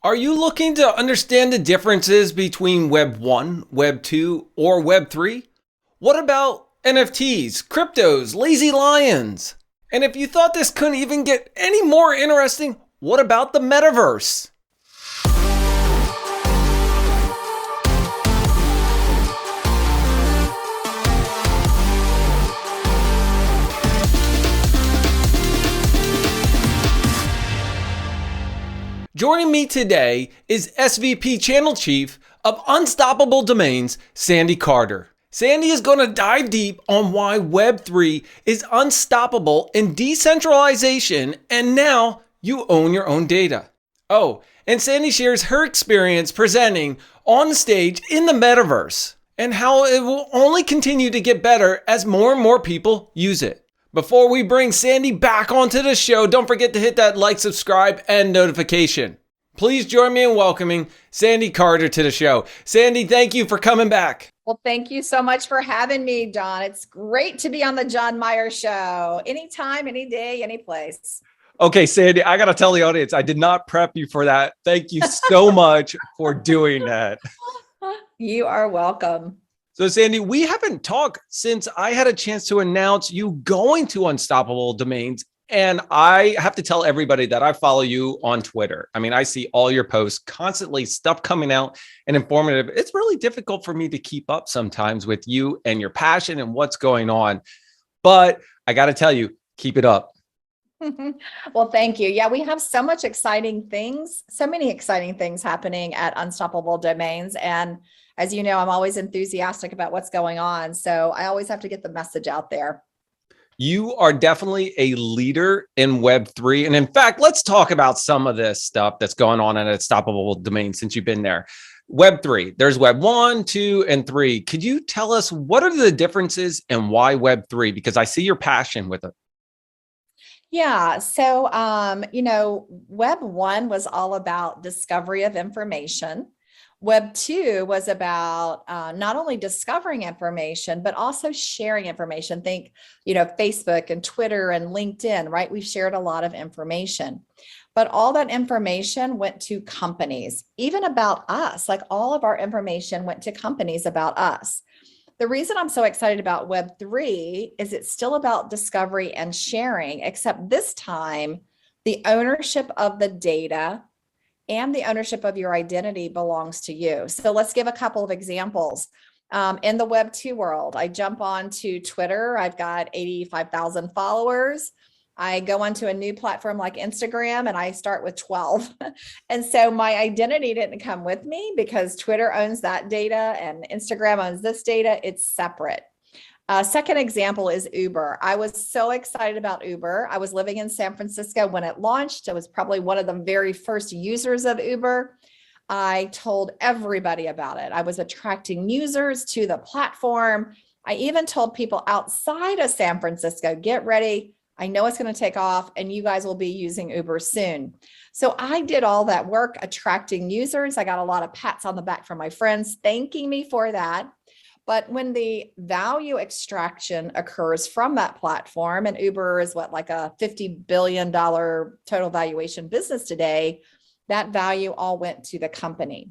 Are you looking to understand the differences between Web 1, Web 2, or Web 3? What about NFTs, cryptos, LazyLions? And if you thought this couldn't even get any more interesting, what about the metaverse? Joining me today is SVP Channel Chief of Unstoppable Domains, Sandy Carter. Sandy is going to dive deep on why Web3 is unstoppable in decentralization, and now you own your own data. Oh, and Sandy shares her experience presenting on the stage in the metaverse and how it will only continue to get better as more and more people use it. Before we bring Sandy back onto the show, don't forget to hit that like, subscribe, and notification. Please join me in welcoming Sandy Carter to the show. Sandy, thank you for coming back. Well, thank you so much for having me, John. It's great to be on the John Myer Show. Anytime, any day, any place. Okay, Sandy, I got to tell the audience, I did not prep you for that. Thank you so much for doing that. You are welcome. So Sandy, we haven't talked since I had a chance to announce you going to Unstoppable Domains. And I have to tell everybody that I follow you on Twitter. I mean, I see all your posts constantly, stuff coming out and informative. It's really difficult for me to keep up sometimes with you and your passion and what's going on. But I got to tell you, keep it up. Well, thank you. Yeah, we have so many exciting things happening at Unstoppable Domains. And as you know, I'm always enthusiastic about what's going on. So I always have to get the message out there. You are definitely a leader in Web3. And in fact, let's talk about some of this stuff that's going on at Unstoppable Domains since you've been there. Web3, there's Web 1, 2, and 3. Could you tell us what are the differences and why Web3? Because I see your passion with it. Yeah. So, Web 1 was all about discovery of information. Web 2 was about not only discovering information, but also sharing information. Think, Facebook and Twitter and LinkedIn, right? We've shared a lot of information, but all that information went to companies, even about us. Like all of our information went to companies about us. The reason I'm so excited about Web 3 is it's still about discovery and sharing, except this time, the ownership of the data and the ownership of your identity belongs to you. So let's give a couple of examples. In the Web 2 world, I jump on to Twitter. I've got 85,000 followers. I go onto a new platform like Instagram and I start with 12. And so my identity didn't come with me because Twitter owns that data and Instagram owns this data. It's separate. Second example is Uber. I was so excited about Uber. I was living in San Francisco when it launched. I was probably one of the very first users of Uber. I told everybody about it. I was attracting users to the platform. I even told people outside of San Francisco, get ready. I know it's going to take off and you guys will be using Uber soon. So I did all that work attracting users. I got a lot of pats on the back from my friends thanking me for that. But when the value extraction occurs from that platform, and Uber is like a $50 billion total valuation business today, that value all went to the company.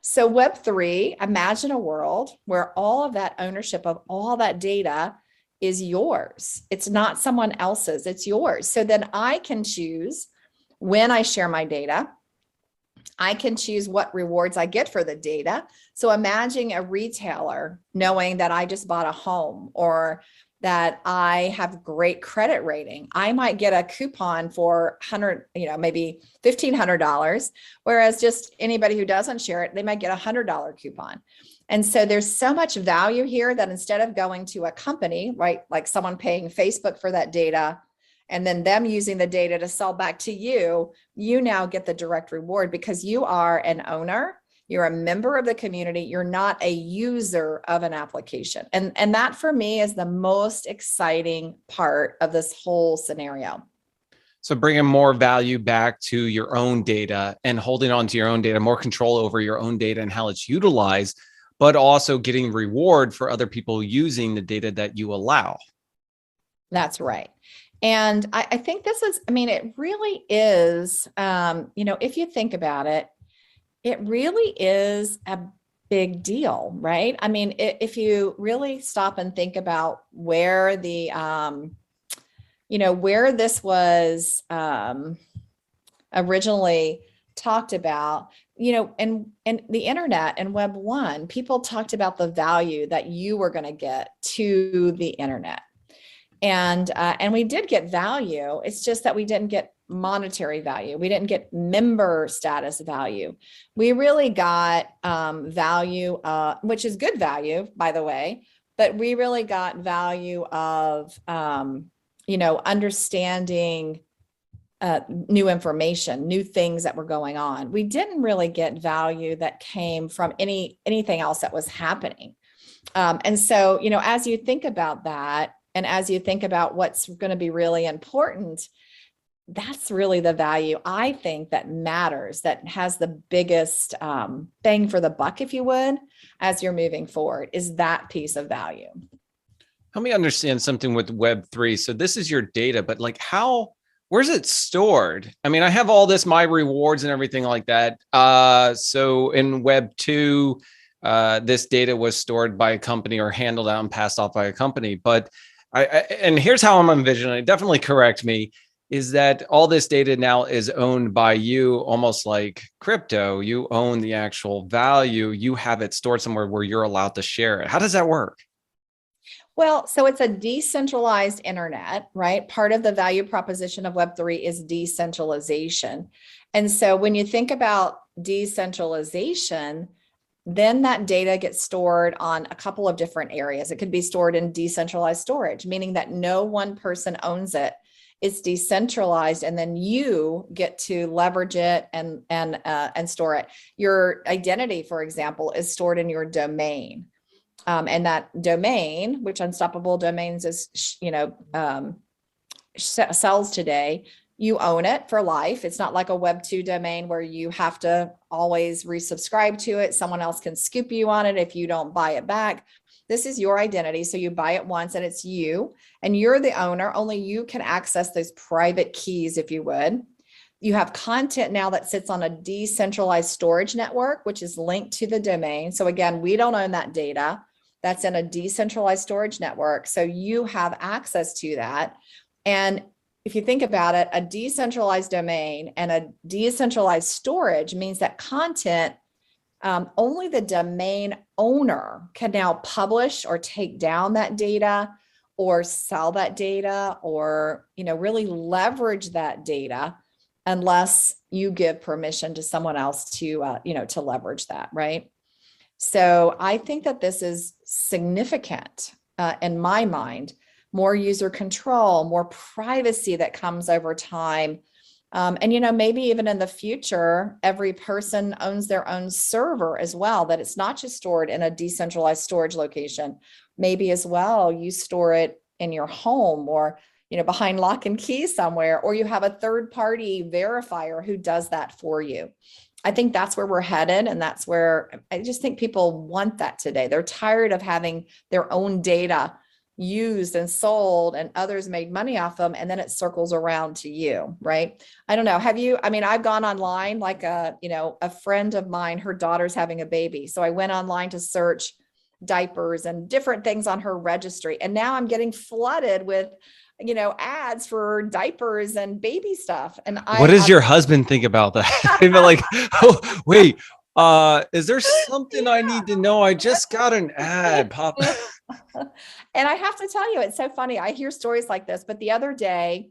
So Web3, imagine a world where all of that ownership of all that data is yours. It's not someone else's, it's yours. So then I can choose when I share my data. I can choose what rewards I get for the data. So imagine a retailer knowing that I just bought a home or that I have great credit rating. I might get a coupon for maybe $1,500, whereas just anybody who doesn't share it, they might get $100 coupon. And so there's so much value here that instead of going to a company, right, like someone paying Facebook for that data, and then them using the data to sell back to you, you now get the direct reward because you are an owner, you're a member of the community, you're not a user of an application. And that for me is the most exciting part of this whole scenario. So bringing more value back to your own data and holding on to your own data, more control over your own data and how it's utilized, but also getting reward for other people using the data that you allow. That's right. And I think this is, it really is, if you think about it, It really is a big deal, right? I mean, if you really stop and think about where the, where this was originally talked about, and the internet and Web 1, people talked about the value that you were going to get to the internet. And we did get value. It's just that we didn't get monetary value. We didn't get member status value. We really got value, which is good value, by the way, but we really got value of, understanding new information, new things that were going on. We didn't really get value that came from anything else that was happening. And so, as you think about that, and as you think about what's going to be really important, that's really the value I think that matters, that has the biggest bang for the buck, if you would, as you're moving forward, is that piece of value. Help me understand something with Web3. So this is your data, but like where's it stored? I mean, I have all this, my rewards and everything like that. So in Web2, this data was stored by a company or handled out and passed off by a company. But and here's how I'm envisioning it, definitely correct me, is that all this data now is owned by you, almost like crypto. You own the actual value. You have it stored somewhere where you're allowed to share it. How does that work? Well, so it's a decentralized internet, right? Part of the value proposition of Web3 is decentralization. And so when you think about decentralization, then that data gets stored on a couple of different areas. It could be stored in decentralized storage, meaning that no one person owns it. It's decentralized, and then you get to leverage it and store it. Your identity, for example, is stored in your domain. And that domain, which Unstoppable Domains is, sells today, you own it for life. It's not like a Web 2 domain where you have to always resubscribe to it. Someone else can scoop you on it if you don't buy it back. This is your identity. So you buy it once and it's you, and you're the owner. Only you can access those private keys, if you would. You have content now that sits on a decentralized storage network, which is linked to the domain. So again, we don't own that data. That's in a decentralized storage network. So you have access to that. And if you think about it, a decentralized domain and a decentralized storage means that content, only the domain owner can now publish or take down that data or sell that data or, really leverage that data unless you give permission to someone else to leverage that, right? So I think that this is significant in my mind. More user control, more privacy that comes over time. And, maybe even in the future, every person owns their own server as well, that it's not just stored in a decentralized storage location. Maybe as well, you store it in your home or, behind lock and key somewhere, or you have a third party verifier who does that for you. I think that's where we're headed. And that's where I just think people want that today. They're tired of having their own data used and sold and others made money off them, and then it circles around to you, right? I don't know. I've gone online, like a friend of mine, her daughter's having a baby. So I went online to search diapers and different things on her registry. And now I'm getting flooded with, ads for diapers and baby stuff. And what does your husband think about that? Maybe like, oh, wait, is there something I need to know? I just got an ad pop. And I have to tell you, it's so funny. I hear stories like this, but the other day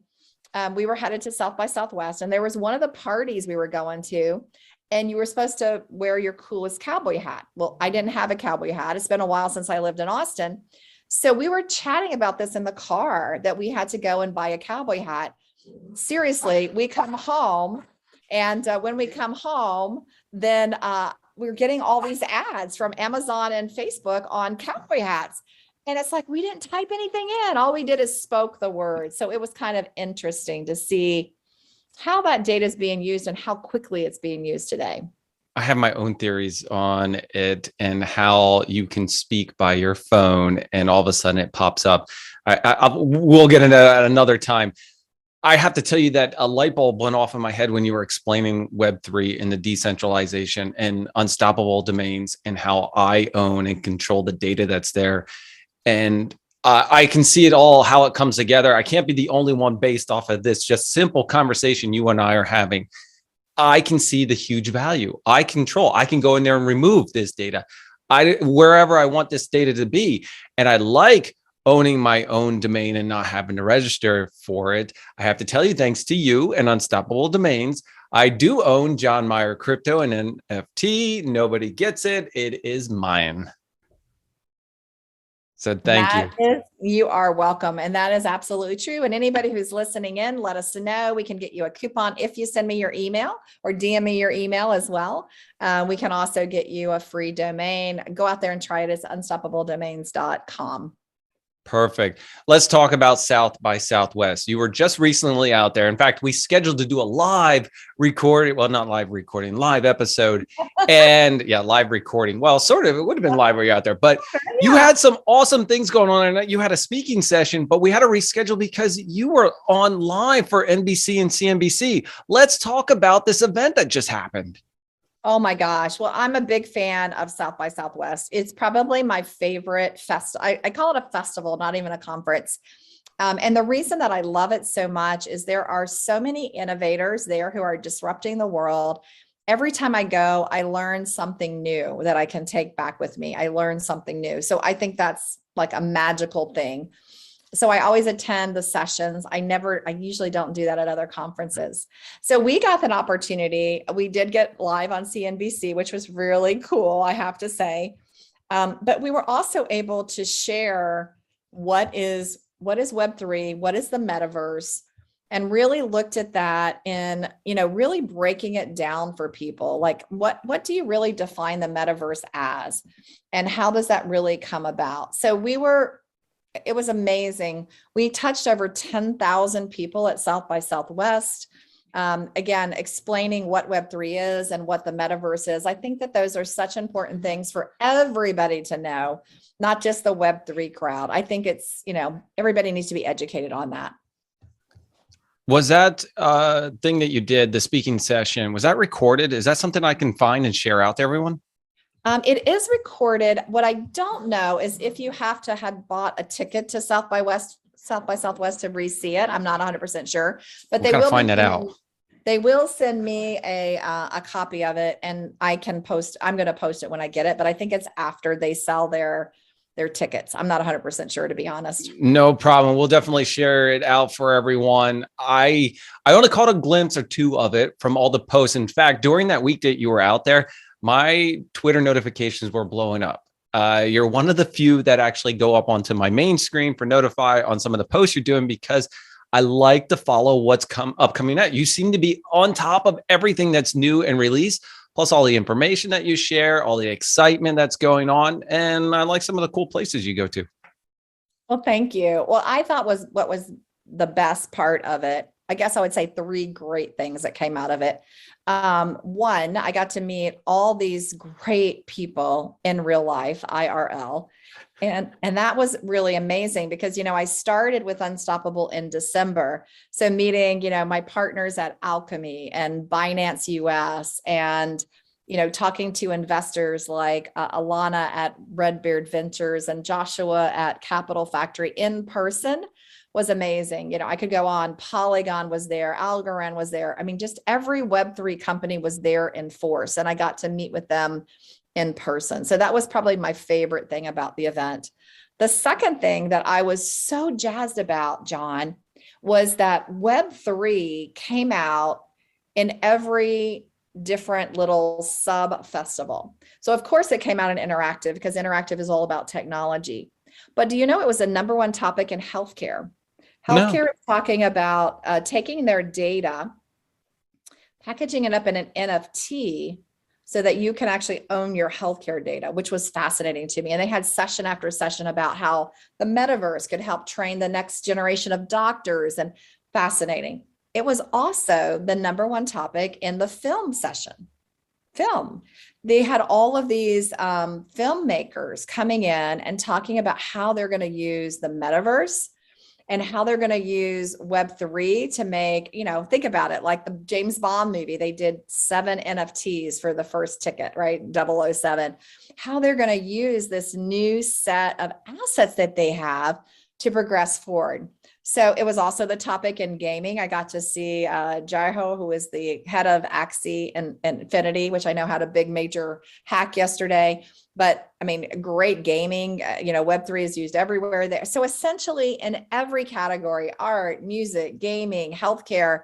we were headed to South by Southwest, and there was one of the parties we were going to, and you were supposed to wear your coolest cowboy hat. Well, I didn't have a cowboy hat. It's been a while since I lived in Austin. So we were chatting about this in the car, that we had to go and buy a cowboy hat. Seriously, we come home, and when we come home, then we're getting all these ads from Amazon and Facebook on cowboy hats. And it's like, we didn't type anything in. All we did is spoke the word. So it was kind of interesting to see how that data is being used and how quickly it's being used today. I have my own theories on it and how you can speak by your phone and all of a sudden it pops up. We'll get into that another time. I have to tell you that a light bulb went off in my head when you were explaining Web3 and the decentralization and unstoppable domains and how I own and control the data that's there. And I can see it all, how it comes together. I can't be the only one based off of this just simple conversation you and I are having. I can see the huge value. I can go in there and remove this data. Wherever I want this data to be. And I like owning my own domain and not having to register for it. I have to tell you, thanks to you and Unstoppable Domains, I do own John Myer Crypto and NFT. Nobody gets it. It is mine. So thank you. You are welcome. And that is absolutely true. And anybody who's listening in, let us know. We can get you a coupon if you send me your email or DM me your email as well. We can also get you a free domain. Go out there and try it. It's unstoppabledomains.com. Perfect. Let's talk about South by Southwest. You were just recently out there. In fact, we scheduled to do a live recording. Well, not live recording, live episode. And yeah, live recording. Well, sort of, it would have been live where you're out there, but you had some awesome things going on. And you had a speaking session, but we had to reschedule because you were on live for NBC and CNBC. Let's talk about this event that just happened. Oh my gosh. Well, I'm a big fan of South by Southwest. It's probably my favorite I call it a festival, not even a conference. And the reason that I love it so much is there are so many innovators there who are disrupting the world. Every time I go, I learn something new that I can take back with me. I learn something new. So I think that's like a magical thing. So I always attend the sessions. I usually don't do that at other conferences. So we got an opportunity. We did get live on CNBC, which was really cool, I have to say. But we were also able to share what is Web3, what is the metaverse, and really looked at that in, really breaking it down for people. Like what do you really define the metaverse as? And how does that really come about? So it was amazing. We touched over 10,000 people at South by Southwest. Again, explaining what Web3 is and what the metaverse is. I think that those are such important things for everybody to know, not just the Web3 crowd. I think it's, everybody needs to be educated on that. Was that thing that you did, the speaking session, was that recorded? Is that something I can find and share out to everyone? It is recorded. What I don't know is if you have to have bought a ticket to South by Southwest to re-see it. I'm not 100% sure, but they will find that out. They will send me a copy of it, and I'm going to post it when I get it. But I think it's after they sell their tickets. I'm not 100% sure, to be honest. No problem. We'll definitely share it out for everyone. I only caught a glimpse or two of it from all the posts. In fact, during that week that you were out there, my Twitter notifications were blowing up. You're one of the few that actually go up onto my main screen for notify on some of the posts you're doing, because I like to follow what's upcoming out. You seem to be on top of everything that's new and released, plus all the information that you share, all the excitement that's going on. And I like some of the cool places you go to. Well, thank you. Well, I thought what was the best part of it, I guess I would say 3 great things that came out of it. One, I got to meet all these great people in real life, IRL. And that was really amazing because, I started with Unstoppable in December. So meeting, my partners at Alchemy and Binance US, and, talking to investors like Alana at Redbeard Ventures and Joshua at Capital Factory in person was amazing. I could go on. Polygon was there. Algorand was there. I mean, just every Web3 company was there in force, and I got to meet with them in person. So that was probably my favorite thing about the event. The second thing that I was so jazzed about, John, was that Web3 came out in every different little sub festival. So of course it came out in interactive, because interactive is all about technology. But do you know it was the #1 topic in healthcare? Healthcare is talking about taking their data, packaging it up in an NFT so that you can actually own your healthcare data, which was fascinating to me. And they had session after session about how the metaverse could help train the next generation of doctors, and fascinating. It was also the #1 topic in the film session. Film. They had all of these filmmakers coming in and talking about how they're going to use the metaverse and how they're going to use Web3 to make, think about it, like the James Bond movie, they did 7 NFTs for the first ticket, right? 007, how they're going to use this new set of assets that they have to progress forward. So it was also the topic in gaming. I got to see Jaiho, who is the head of Axie and Infinity, which I know had a big major hack yesterday. But I mean, great gaming, Web3 is used everywhere there. So essentially in every category, art, music, gaming, healthcare,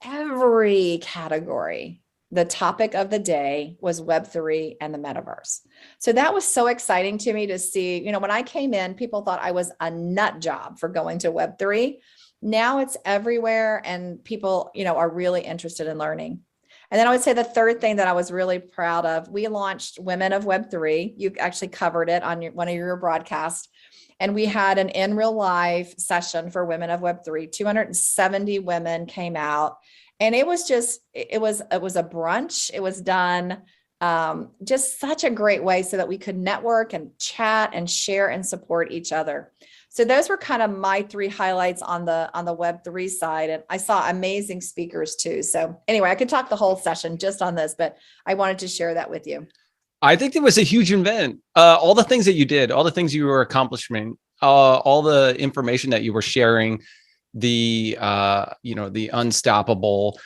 every category, the topic of the day was Web3 and the metaverse. So that was so exciting to me to see, when I came in, people thought I was a nut job for going to Web3. Now it's everywhere and people, are really interested in learning. And then I would say the third thing that I was really proud of, we launched Women of Web3. You actually covered it on one of your broadcasts. And we had an in real life session for Women of Web3. 270 women came out. And it was a brunch. It was done just such a great way so that we could network and chat and share and support each other. So those were kind of my 3 highlights on the Web3 side. And I saw amazing speakers too. So anyway, I could talk the whole session just on this, but I wanted to share that with you. I think it was a huge event. All the things that you did, all the things you were accomplishing, all the information that you were sharing, the unstoppable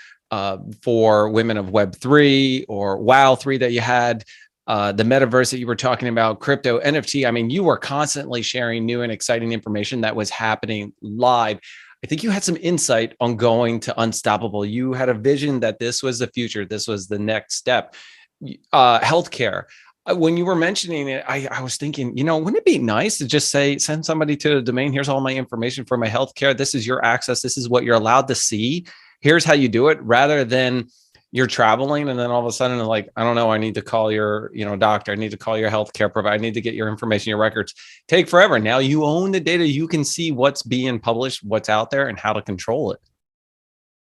for women of Web3 or WoW3 that you had, the metaverse that you were talking about, crypto, NFT. I mean, you were constantly sharing new and exciting information that was happening live. I think you had some insight on going to unstoppable. You had a vision that this was the future. This was the next step. Healthcare. When you were mentioning it, I was thinking, wouldn't it be nice to just send somebody to the domain? Here's all my information for my healthcare. This is your access. This is what you're allowed to see. Here's how you do it, rather than you're traveling and then all of a sudden, like, I don't know, I need to call your, doctor. I need to call your healthcare provider. I need to get your information, your records. Take forever. Now you own the data. You can see what's being published, what's out there, and how to control it.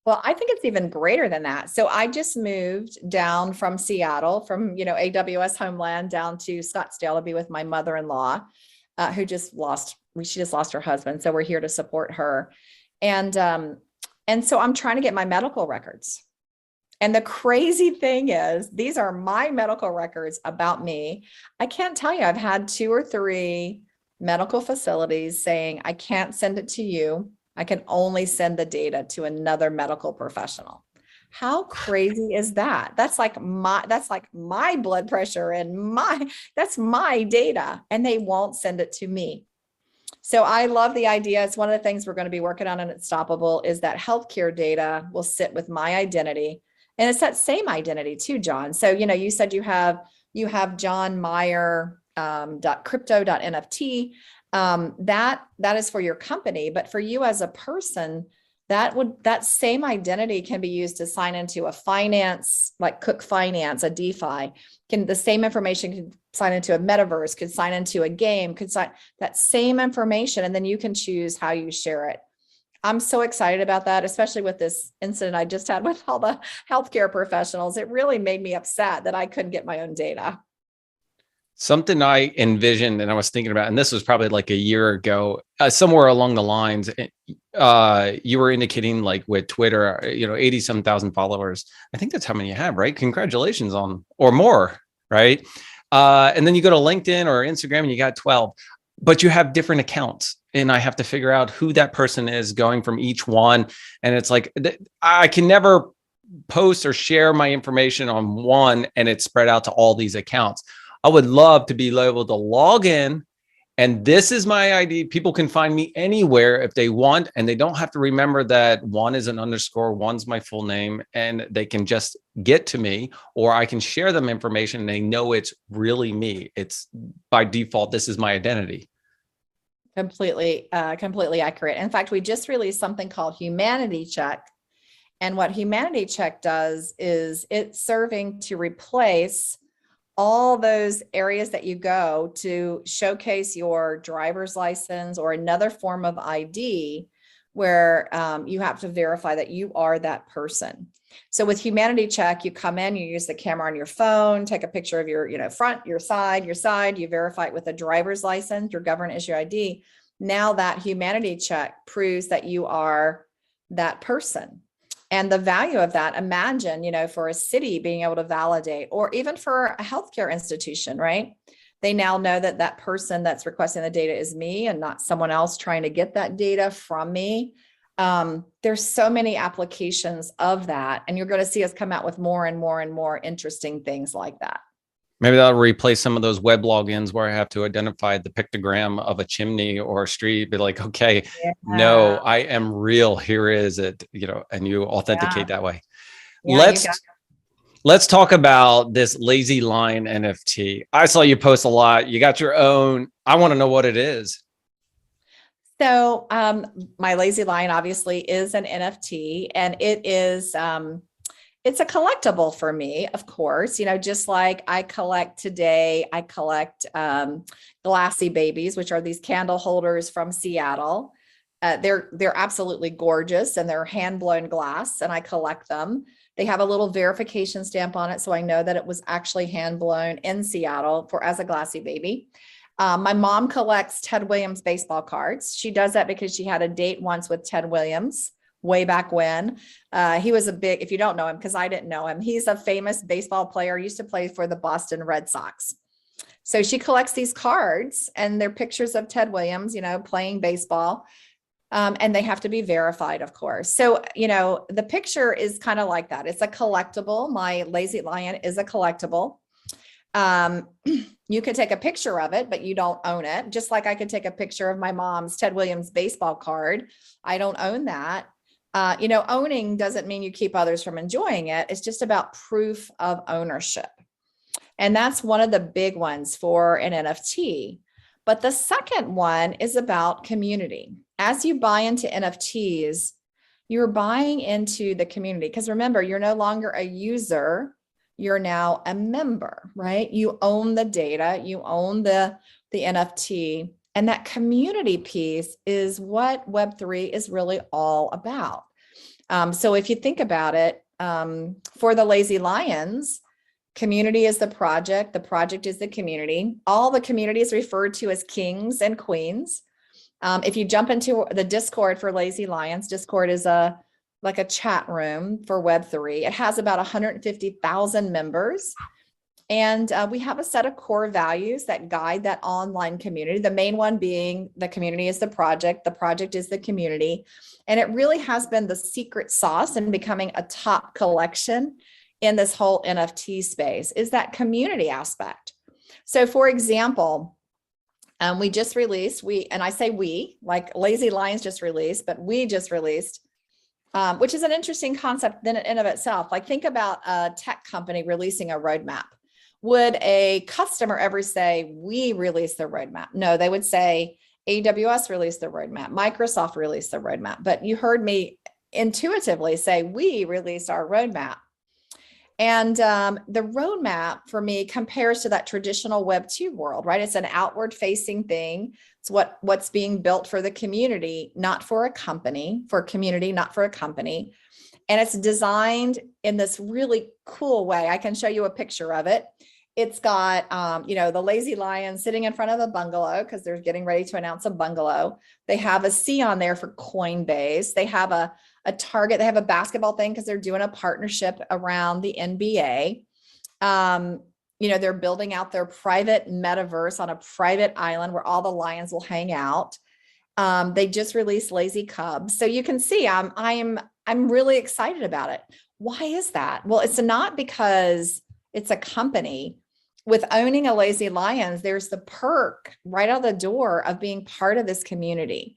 Well, I think it's even greater than that. So I just moved down from Seattle, from, AWS homeland down to Scottsdale to be with my mother-in-law, who she just lost her husband. So we're here to support her. And so I'm trying to get my medical records. And the crazy thing is, these are my medical records about me. I can't tell you, I've had 2 or 3 medical facilities saying, I can't send it to you. I can only send the data to another medical professional. How crazy is that? That's like my blood pressure and that's my data, and they won't send it to me. So I love the idea. It's one of the things we're going to be working on in Unstoppable, is that healthcare data will sit with my identity. And it's that same identity too, John. So, you said you have John Myer, .crypto.nft. That is for your company, but for you as a person, that same identity can be used to sign into a finance, like Cook Finance, a DeFi. The same information can sign into a metaverse, could sign into a game, could sign that same information, and then you can choose how you share it. I'm so excited about that, especially with this incident I just had with all the healthcare professionals. It really made me upset that I couldn't get my own data. Something I envisioned and I was thinking about, and this was probably like a year ago, somewhere along the lines, you were indicating, like with Twitter, 80-some thousand followers. I think that's how many you have, right? Congratulations on, or more, right? And then you go to LinkedIn or Instagram and you got 12, but you have different accounts. And I have to figure out who that person is going from each one. And it's like, I can never post or share my information on one and it's spread out to all these accounts. I would love to be able to log in, and this is my ID. People can find me anywhere if they want, and they don't have to remember that one is an underscore, one's my full name, and they can just get to me, or I can share them information and they know it's really me. It's by default, this is my identity. Completely accurate. In fact, we just released something called Humanity Check. And what Humanity Check does is it's serving to replace all those areas that you go to showcase your driver's license or another form of ID where you have to verify that you are that person. So with Humanity Check, you come in, you use the camera on your phone, take a picture of your front, your side, you verify it with a driver's license, your government issue ID. Now that humanity check proves that you are that person. And the value of that, imagine, for a city being able to validate, or even for a healthcare institution, right? They now know that that person that's requesting the data is me and not someone else trying to get that data from me. There's so many applications of that. And you're going to see us come out with more and more and more interesting things like that. Maybe that'll replace some of those web logins where I have to identify the pictogram of a chimney or a street, be like, okay, no, Yeah. I am real. Here is it, and you authenticate that way. Yeah, you got Let's talk about this Lazy Lion NFT. I saw you post a lot. You got your own. I want to know what it is. So my Lazy Lion obviously is an NFT, and it is it's a collectible for me, of course. Just like I collect today, I collect glassy babies, which are these candle holders from Seattle. They're absolutely gorgeous, and they're hand blown glass, and I collect them. They have a little verification stamp on it, so I know that it was actually hand blown in Seattle as a glassy baby. My mom collects Ted Williams baseball cards. She does that because she had a date once with Ted Williams way back when. He was if you don't know him, because I didn't know him, he's a famous baseball player, used to play for the Boston Red Sox. So she collects these cards, and they're pictures of Ted Williams, playing baseball. And they have to be verified, of course. So, the picture is kind of like that. It's a collectible. My Lazy Lion is a collectible. You could take a picture of it, but you don't own it. Just like I could take a picture of my mom's Ted Williams baseball card. I don't own that. Owning doesn't mean you keep others from enjoying it. It's just about proof of ownership. And that's one of the big ones for an NFT. But the second one is about community. As you buy into NFTs, you're buying into the community, because remember, you're no longer a user, you're now a member, right? You own the data, you own the NFT, and that community piece is what Web3 is really all about. So if you think about it, for the Lazy Lions, community is the project is the community. All the community is referred to as kings and queens. If you jump into the Discord for Lazy Lions, Discord is like a chat room for Web3. It has about 150,000 members. And we have a set of core values that guide that online community. The main one being the community is the project is the community. And it really has been the secret sauce in becoming a top collection in this whole NFT space, is that community aspect. So for example, we just released, and I say we, like Lazy Lions just released, but we just released, which is an interesting concept in and of itself. Like, think about a tech company releasing a roadmap. Would a customer ever say, we released the roadmap? No, they would say AWS released the roadmap, Microsoft released the roadmap. But you heard me intuitively say, we released our roadmap. And the roadmap for me compares to that traditional Web2 world, right? It's an outward facing thing. It's what's being built for the community, not for a company, for a community, not for a company. And it's designed in this really cool way. I can show you a picture of it. It's got, the Lazy Lion sitting in front of a bungalow because they're getting ready to announce a bungalow. They have a C on there for Coinbase. They have a Target. They have a basketball thing because they're doing a partnership around the NBA. They're building out their private metaverse on a private island where all the lions will hang out. They just released Lazy Cubs. So you can see I'm really excited about it. Why is that? Well, it's not because it's a company. With owning a Lazy Lions, there's the perk right out the door of being part of this community.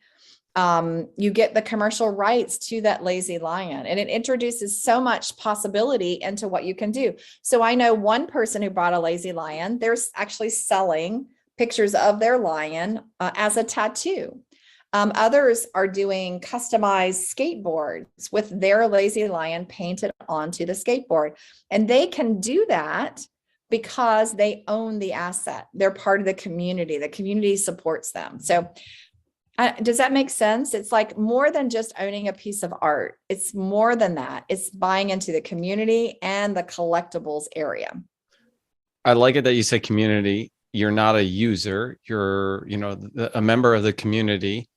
You get the commercial rights to that Lazy Lion, and it introduces so much possibility into what you can do. So I know one person who bought a Lazy Lion, they're actually selling pictures of their lion as a tattoo. Others are doing customized skateboards with their Lazy Lion painted onto the skateboard. And they can do that because they own the asset. They're part of the community. The community supports them. So does that make sense? It's like more than just owning a piece of art. It's more than that. It's buying into the community and the collectibles area. I like it that you say community. you're not a user, you're, a member of the community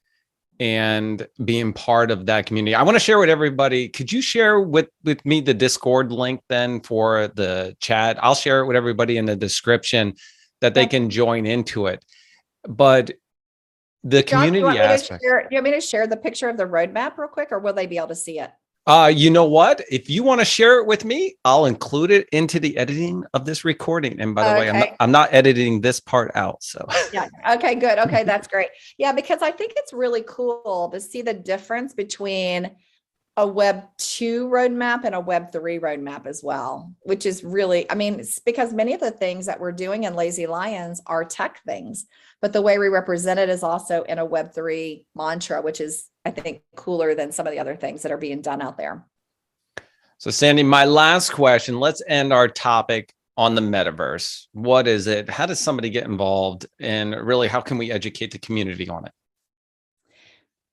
and being part of that community. I want to share with everybody. Could you share with me the Discord link then for the chat? I'll share it with everybody in the description that they can join into it. But the community aspect. Do you want me to share the picture of the roadmap real quick, or will they be able to see it? You know what? If you want to share it with me, I'll include it into the editing of this recording. And by the way, I'm not editing this part out. So yeah. Okay, good. Okay, that's great. Yeah, because I think it's really cool to see the difference between a Web 2 roadmap and a Web 3 roadmap as well, which is really, it's because many of the things that we're doing in LazyLions are tech things, but the way we represent it is also in a Web 3 mantra, which is, I think, cooler than some of the other things that are being done out there. So Sandy, my last question, let's end our topic on the metaverse. What is it? How does somebody get involved? And really, how can we educate the community on it?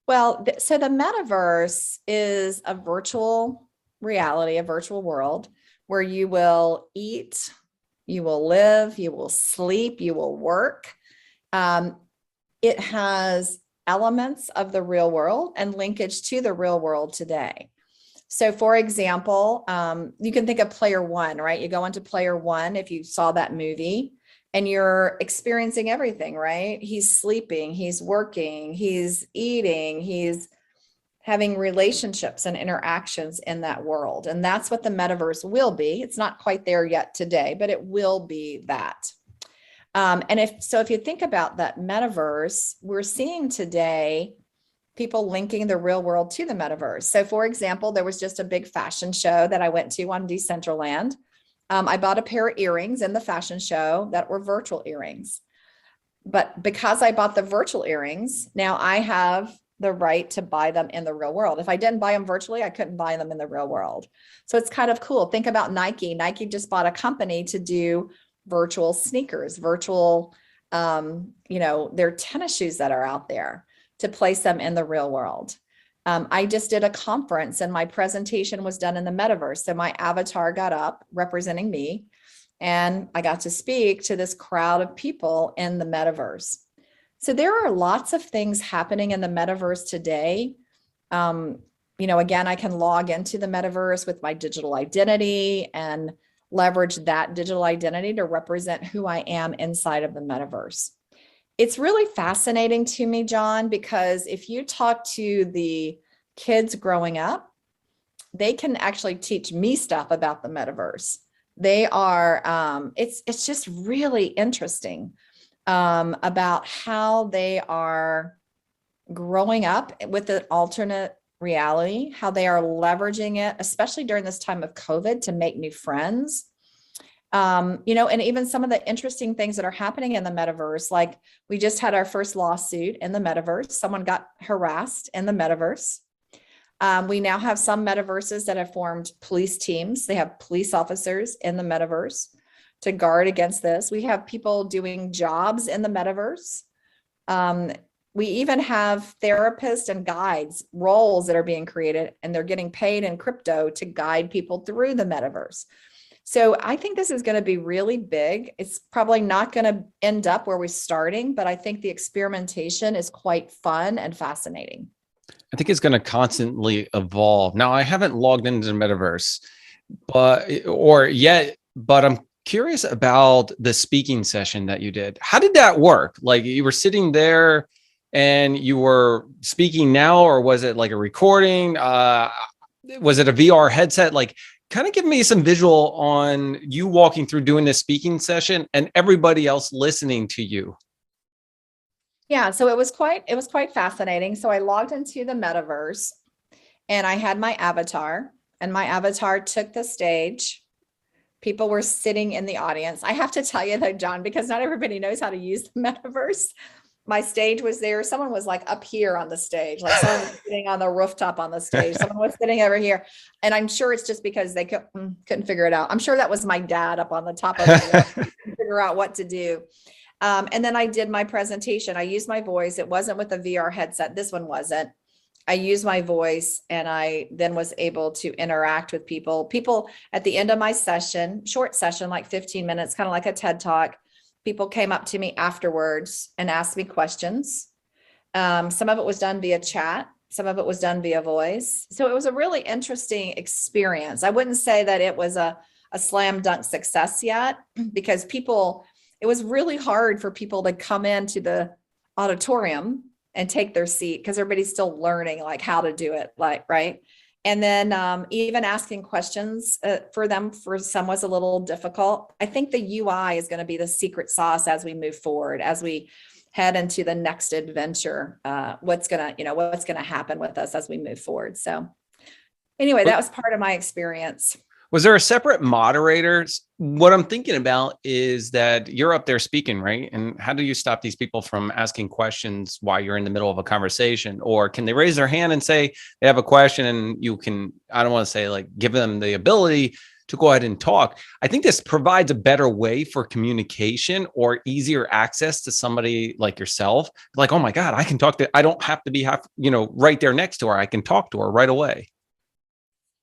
Well, so the metaverse is a virtual reality, a virtual world where you will eat, you will live, you will sleep, you will work. It has elements of the real world and linkage to the real world today. So for example, you can think of player one, right? You go into player one, if you saw that movie, and you're experiencing everything, right? He's sleeping, he's working, he's eating, he's having relationships and interactions in that world. And that's what the metaverse will be. It's not quite there yet today, but it will be that. And if you think about that metaverse, we're seeing today people linking the real world to the metaverse. So for example, there was just a big fashion show that I went to on Decentraland. I bought a pair of earrings in the fashion show that were virtual earrings. But because I bought the virtual earrings, now I have the right to buy them in the real world. If I didn't buy them virtually, I couldn't buy them in the real world. So it's kind of cool. Think about Nike. Nike just bought a company to do virtual sneakers, virtual, their tennis shoes that are out there, to place them in the real world. I just did a conference and my presentation was done in the metaverse. So my avatar got up representing me and I got to speak to this crowd of people in the metaverse. So there are lots of things happening in the metaverse today. Again, I can log into the metaverse with my digital identity and leverage that digital identity to represent who I am inside of the metaverse. It's really fascinating to me, John, because if you talk to the kids growing up, they can actually teach me stuff about the metaverse. They are, it's just really interesting about how they are growing up with an alternate reality, how they are leveraging it, especially during this time of COVID, to make new friends. And even some of the interesting things that are happening in the metaverse, like we just had our first lawsuit in the metaverse. Someone got harassed in the metaverse. We now have some metaverses that have formed police teams. They have police officers in the metaverse to guard against this. We have people doing jobs in the metaverse. We even have therapists and guides, roles that are being created, and they're getting paid in crypto to guide people through the metaverse. So I think this is going to be really big. It's probably not going to end up where we're starting, but I think the experimentation is quite fun and fascinating. I think it's going to constantly evolve. Now, I haven't logged into the metaverse, but I'm curious about the speaking session that you did. How did that work? Like, you were sitting there and you were speaking now, or was it like a recording? Was it a VR headset? Like, kind of give me some visual on you walking through doing this speaking session and everybody else listening to you. Yeah, so it was quite fascinating. So I logged into the metaverse and I had my avatar, and my avatar took the stage. People were sitting in the audience. I have to tell you though, John, because not everybody knows how to use the metaverse. My stage was there. Someone was like up here on the stage, like someone was sitting on the rooftop on the stage. Someone was sitting over here. And I'm sure it's just because they couldn't figure it out. I'm sure that was my dad up on the top of the figure out what to do. And then I did my presentation. I used my voice. It wasn't with a VR headset. This one wasn't. I used my voice, and I then was able to interact with people. People at the end of my session, short session, like 15 minutes, kind of like a TED Talk, People came up to me afterwards and asked me questions. Some of it was done via chat. Some of it was done via voice. So it was a really interesting experience. I wouldn't say that it was a slam dunk success yet, because it was really hard for people to come into the auditorium and take their seat, because everybody's still learning like how to do it, like, right. And then even asking questions for some was a little difficult. I think the UI is going to be the secret sauce as we move forward, as we head into the next adventure. What's going to happen with us as we move forward. So anyway, that was part of my experience. Was there a separate moderator? What I'm thinking about is that you're up there speaking, right? And how do you stop these people from asking questions while you're in the middle of a conversation? Or can they raise their hand and say they have a question, and you can, I don't want to say like give them the ability to go ahead and talk. I think this provides a better way for communication or easier access to somebody like yourself. Like, oh my God, I can talk I don't have to be right there next to her. I can talk to her right away.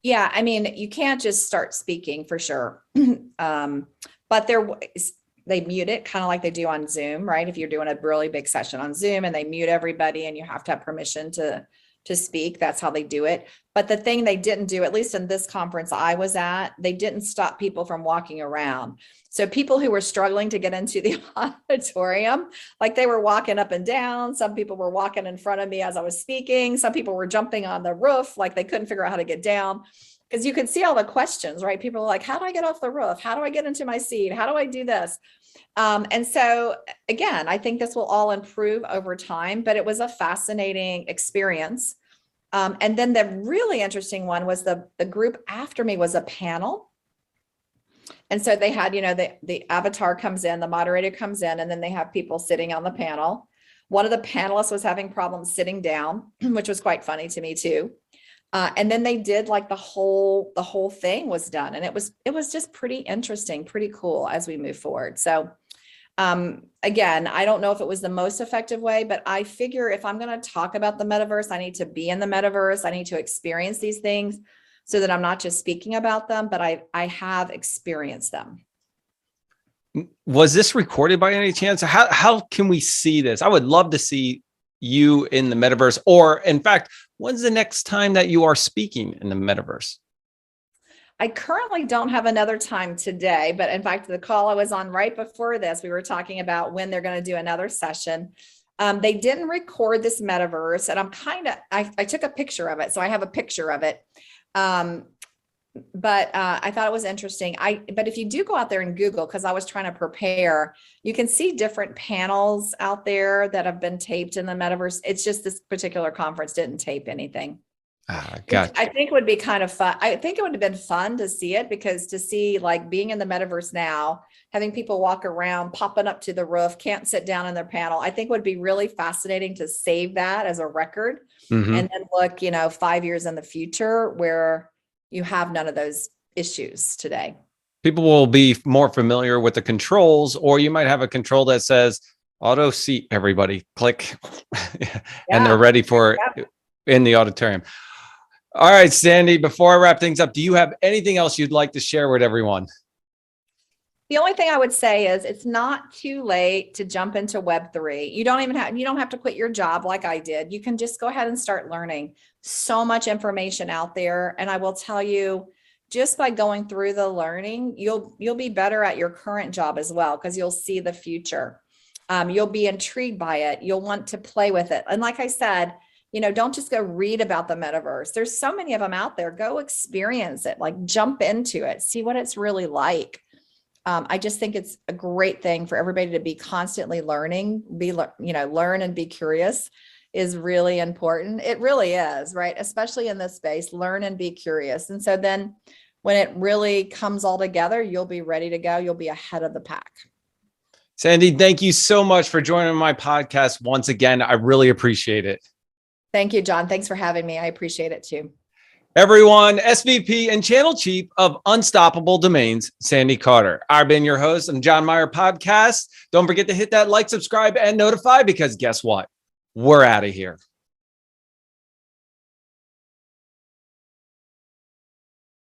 Yeah, I mean, you can't just start speaking for sure. But they mute it kind of like they do on Zoom, right? If you're doing a really big session on Zoom and they mute everybody and you have to have permission to speak, that's how they do it. But the thing they didn't do, at least in this conference I was at, they didn't stop people from walking around. So people who were struggling to get into the auditorium, like they were walking up and down. Some people were walking in front of me as I was speaking. Some people were jumping on the roof, like they couldn't figure out how to get down, because you could see all the questions, right? People are like, how do I get off the roof? How do I get into my seat? How do I do this? And so again, I think this will all improve over time, but it was a fascinating experience. And then the really interesting one was the group after me was a panel. And so they had, the avatar comes in, the moderator comes in, and then they have people sitting on the panel. One of the panelists was having problems sitting down, which was quite funny to me too. And then they did like the whole thing was done. And it was just pretty interesting, pretty cool as we move forward. So again, I don't know if it was the most effective way, but I figure if I'm going to talk about the metaverse, I need to be in the metaverse. I need to experience these things so that I'm not just speaking about them, but I have experienced them. Was this recorded by any chance? How can we see this? I would love to see you in the metaverse, or in fact, when's the next time that you are speaking in the metaverse? I currently don't have another time today, but in fact, the call I was on right before this, we were talking about when they're going to do another session. They didn't record this metaverse, and I took a picture of it. So I have a picture of it. But I thought it was interesting. But if you do go out there and Google, because I was trying to prepare, you can see different panels out there that have been taped in the metaverse. It's just this particular conference didn't tape anything. Gotcha. I think it would be kind of fun. I think it would have been fun to see it, because to see like being in the metaverse now, having people walk around, popping up to the roof, can't sit down in their panel, I think would be really fascinating to save that as a record. Mm-hmm. And then look, 5 years in the future where you have none of those issues today. People will be more familiar with the controls, or you might have a control that says auto seat everybody, click, and they're ready for it in the auditorium. All right, Sandy, before I wrap things up, do you have anything else you'd like to share with everyone? The only thing I would say is it's not too late to jump into Web3. You don't have to quit your job like I did. You can just go ahead and start learning. So much information out there. And I will tell you, just by going through the learning, you'll be better at your current job as well, because you'll see the future. You'll be intrigued by it. You'll want to play with it. And like I said, don't just go read about the metaverse. There's so many of them out there. Go experience it, like jump into it, see what it's really like. I just think it's a great thing for everybody to be constantly learning, learn and be curious is really important. It really is, right? Especially in this space, learn and be curious. And so then when it really comes all together, you'll be ready to go. You'll be ahead of the pack. Sandy, thank you so much for joining my podcast once again. I really appreciate it. Thank you, John. Thanks for having me. I appreciate it too. Everyone, SVP and Channel Chief of Unstoppable Domains, Sandy Carter. I've been your host on John Myer Podcast. Don't forget to hit that like, subscribe, and notify, because guess what? We're out of here.